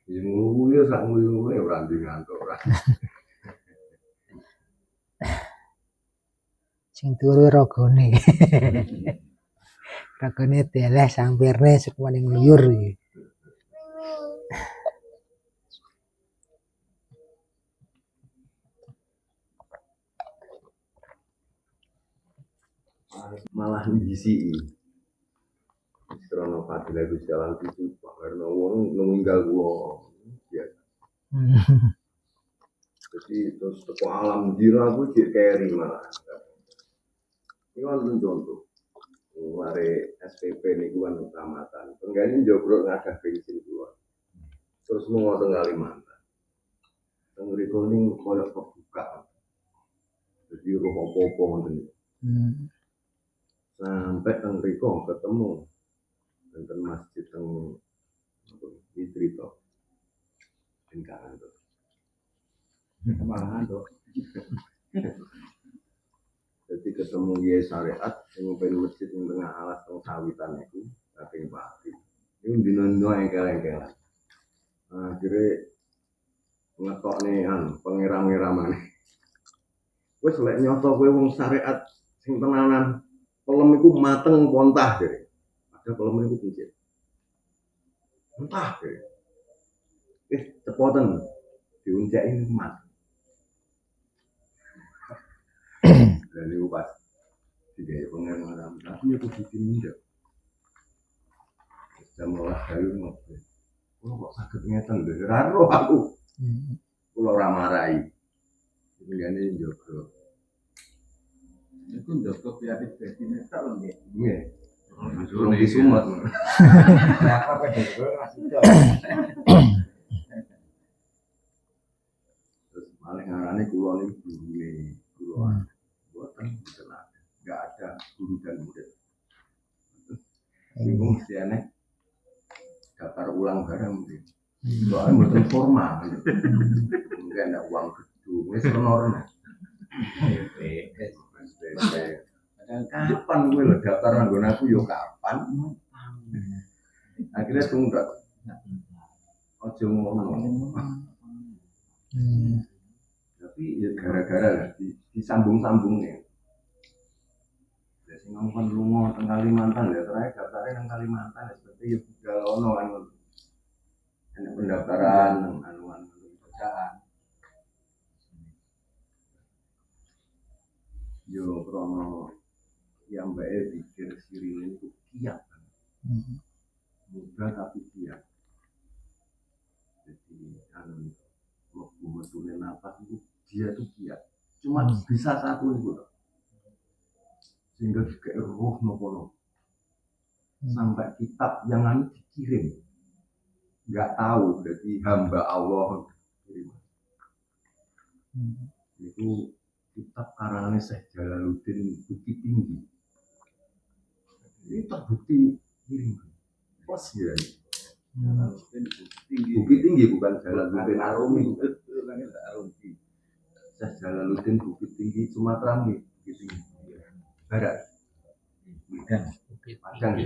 Ya nguyu sak nguyu ora ndi ngantuk ora. Sing turu ragane. Ragane deleh sampirne semuanya ngluyur iki. Malah ngisi Istrono Fadilah Gusti Allah itu Pak Karno wong ninggal kula. Ya. Jadi terus teko alam jira aku cek keri malah. Ini kan contoh. Mare SPP niku kan kecamatan. Penggane njogrok ngadah bensin keluar. Terus mau teng Kalimantan. Teng mriku ning koyo kebuka. Jadi roh apa-apa ngoten. Sampai teng mriku ketemu teng masjid teng Istri to. Enggak itu. Kemarahan tuh. Jadi ketemu ya syariat yang pengen masjid yang tengah alas teng sawitan itu saking pati. Ini dino-dino engkel-engkelan. Akhirnya ngekok nih pengiram-ngiraman. Wes lek nyoto kowe wong syariat sing tenanan pelem iku mateng pontah jare. Ada pelem iku pincit. Entah jare. Cepoten diunceki mat. Dan itu pas digawe pengiram tapi itu ditindak. Jam 12 kali ngobrol. Kok sakit ngeten lho, ora roh aku. Kula ora marahi. Penggane njogo. Iku njogo piye bedine tak lho nggih. Nggih. Durung disumet. Lah apa dhewe masih itu. Terus malah ngarane kula niku gurune, kula boten kenal. Enggak ada guru dan murid. Iku mesti aneh. Daftar ulang barang mungkin. Soalnya mboten formal. Mungkin ada uang gedung, wis ono-ono. Kapan gue lo daftar nanggon aku yo kapan? Akhirnya tunggak. Ojo ngomong. Tapi ya gara-gara lah disambung-sambungnya. Jadi ngomong lunga teng Kalimantan ya terakhir daftarnya teng Kalimantan seperti ya budal ono kan. Ada pendaftaran anuan untuk pekerjaan. Yo krono yang baik pikir Sirine itu kiat kan. Mudah tapi kiat. Jadi waktu metune napas itu dia tuh kiat. Cuma bisa satu itu loh. Sehingga juga roh nopo sampai kitab yang anu dikirim. Enggak tahu jadi hamba Allah kirim. Itu kitab karangan Syekh Jalaluddin Bukit Tinggi. Ini terbukti kirim. Plus ya. Bukit Tinggi bukan Jalaluddin Arumi. Syekh Jalaluddin Bukit Tinggi Sumatera nih. Bukit Tinggi. Barat. Padang ya.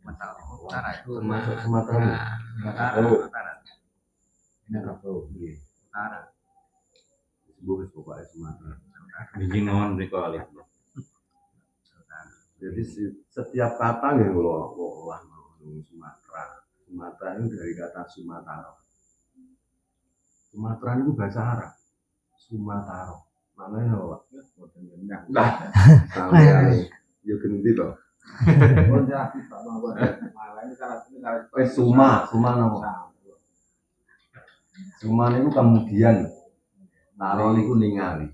Utara termasuk Sumatera. Utara. Utara. Sebut pokoknya Sumatera. Bikin non rekali. Jadi setiap kata ya kalau Sumatera. Sumatera itu dari kata Sumatera. Sumatera itu bahasa Arab. Sumatera. Namanya apa? Nah, sampai ya ganti toh. Suma nama. Suma itu kemudian Taro itu ningali.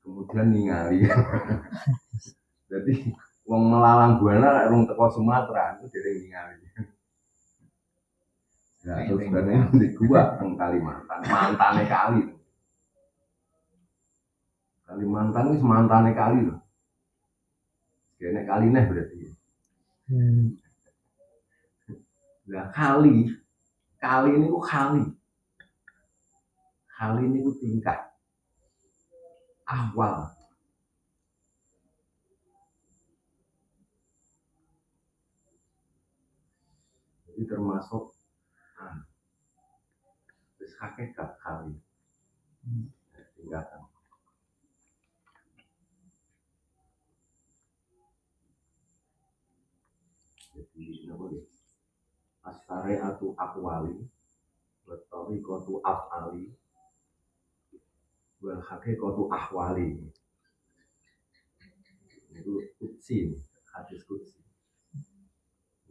Kemudian ningali. Jadi wong melalang buana rung teko Sumatera itu dereng ningali. Nah, terus sebenarnya di gua teng Kalimantan, mantane kali. Kalimantan itu mantane kali loh. Kene kali neh berarti. Nah, kali ini ku kali. Kali ini ku tingkat awal. Jadi termasuk wis hakikat kali tingkatan. Jadi napa nggih? As-syari'atu aqwali wa tariqatu af'ali wal haqiqatu ahwali. Itu kutsi, hadis kutsi.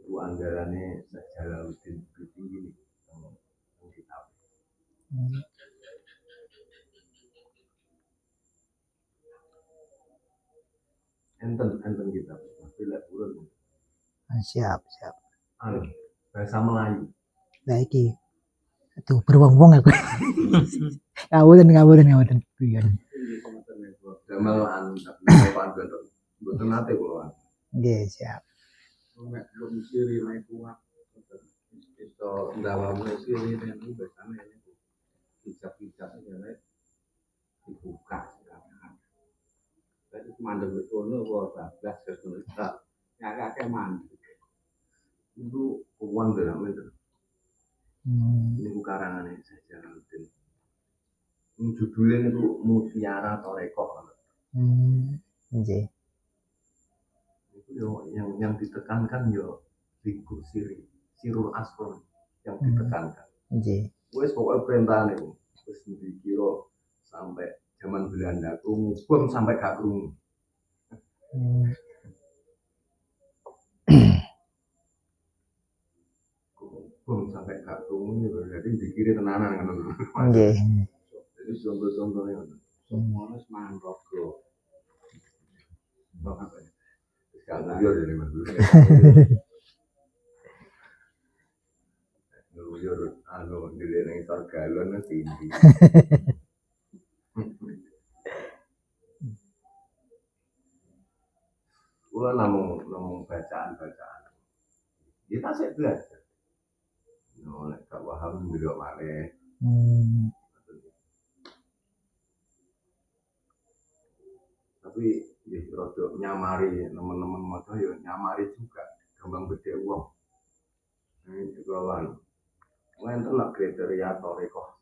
Itu anggarannya Jalaluddin Suyuti ini yang kitab. Enten kitab, tapi lek urun. Siap. Bahasa Melayu. Nah iki tuh berwong-wong aku. Ngawurin. Piye. Damal anu panduan mboten nate kula. Nggih, siap. Nek belum siri naik kuat. Iso ndawamu siri niku biasane niku. Hijab-hijab ngene dibuka. Tapi mandeg kono kok bablas kesulitan. Nyakake mandeg. Itu uang dalam itu. Ini karangane Jalaluddin. Judulnya itu Mutiara Torekoh. Nggih. Itu yang ditekankan yo figur sirul asron yang ditekankan. Nggih. Wes pokoknya perintah nih, wes dikira sampai zaman Belanda, bom sampai gak krungu. Bom sampai gak krungu berarti dikira tenanan kan. Nggih. Jadi contoh-contohnya semuanya semangat rogo. Apa ya? Gak nguyur jadi mas. Nguyur, dilihat yang galon tinggi. Gua namun bacaan. Kita sih belajar. Nolak gak paham dulu malih. Tapi ya rodok nyamari teman-teman motor ya nyamari juga gampang gede uang. Ini juga kan. Enten lah kriteria torekoh.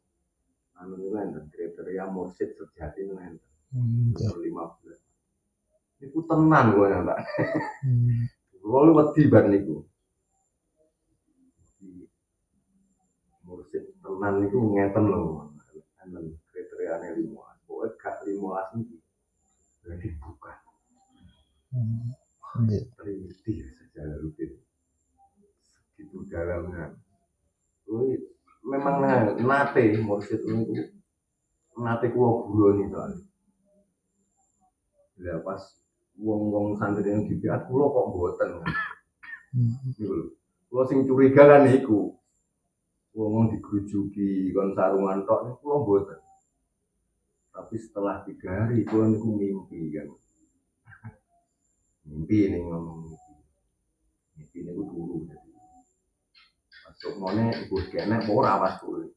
Anu itu enten kriteria mursyid sejati itu enten. 15. Iku tenan gue yang tak. Gue wedi bar niku. Mursyid tenan niku ngeten loh. Enten kriteriane 15. Pokoknya gak 15 iki. Jadi bukan. Teliti secara rutin. Segitu dalamnya. Memang nate mursyid itu nate kulo buroni soalnya. Ya pas wong santri yang dibiat kulo kok mboten. Kulo sing curiga kan iku. Wong digrujuki kon sarungan tok niku kulo mboten. Tapi setelah 3 hari kulo niku mimpi kan. Mimpi ning ngomong mimpi niku turu. Masuk mone ibu kene ora pas kulo.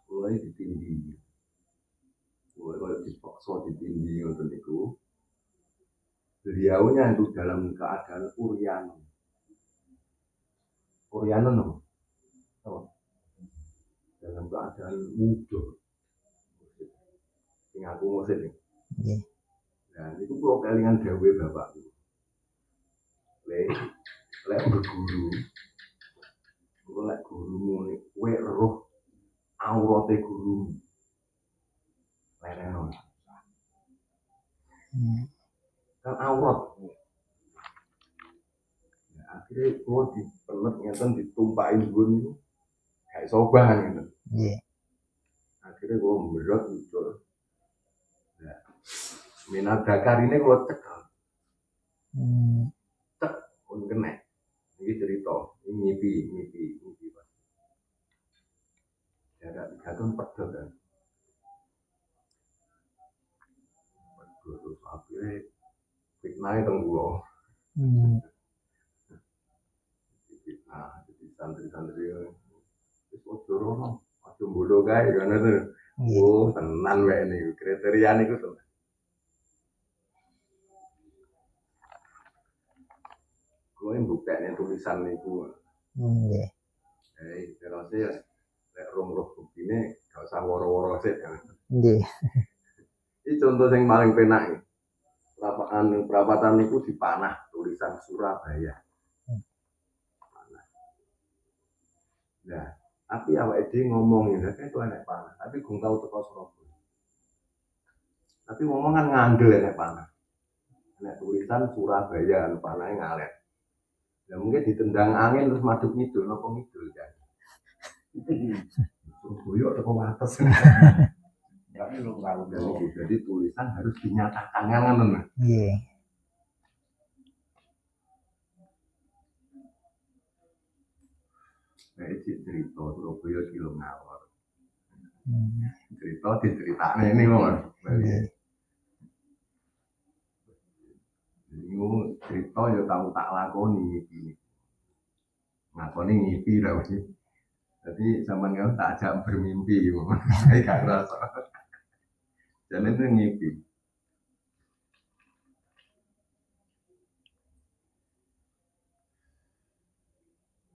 Kulo ditindih. Kulo dipaksa ditindih ngoten niku. Beliaunya itu dalam keadaan uryan. Uryan no. Dalam keadaan muda. Sing aku mursyid. Nggih. Nah, itu kulo kelingan dawuhe bapakku. Lek berguru. Kulo lek gurumu kowe roh aurate gurumu. Lereno. Kan aurat. Ya, akhirnya gue dipelet ngeten ditumpahin gue itu kayak sobahan gitu. Iya. Akhirnya gue bergerak muncul. Ya. Minat dakar ini gue cekal. Cek pun kena. Ini cerita. Ini mimpi. Jarak 3 tahun pedot kan. Terus akhirnya fitnahnya tenggulo. Fitnah, jadi santri-santri terus ojoro aja bodoh kae kan itu. Oh, tenan wae niku kriteria niku tenan. Kuwi mbuktekne tulisan niku. Nggih. Terus ya Nek roh buktine gak usah woro-woro sik. Nggih. Iki contoh sing paling penak iki. Perapatan niku dipanah tulisan Surabaya. Nah, tapi awake dhewe ngomong ya, itu enek panah, tapi gong tau teko Surabaya. Tapi ngomong kan ngandel enek panah. Enek tulisan Surabaya, panahnya ngalet. Ya mungkin ditendang angin terus madhep ngidul, napa ngidul kan. Surabaya teko atas. Tapi lu tahu jadi tulisan harus dinyatakan kan ngono. Nggih. Nah, iki cerita Surabaya kilo ngawur. Hmm. Cerita diceritakne ini mon. Nggih. Iku cerita ya tau tak lakoni iki. Ngakoni ngipi ra wis. Jadi zaman kan tak ajak bermimpi, saya gak ngerasa. Jadi itu ngipi.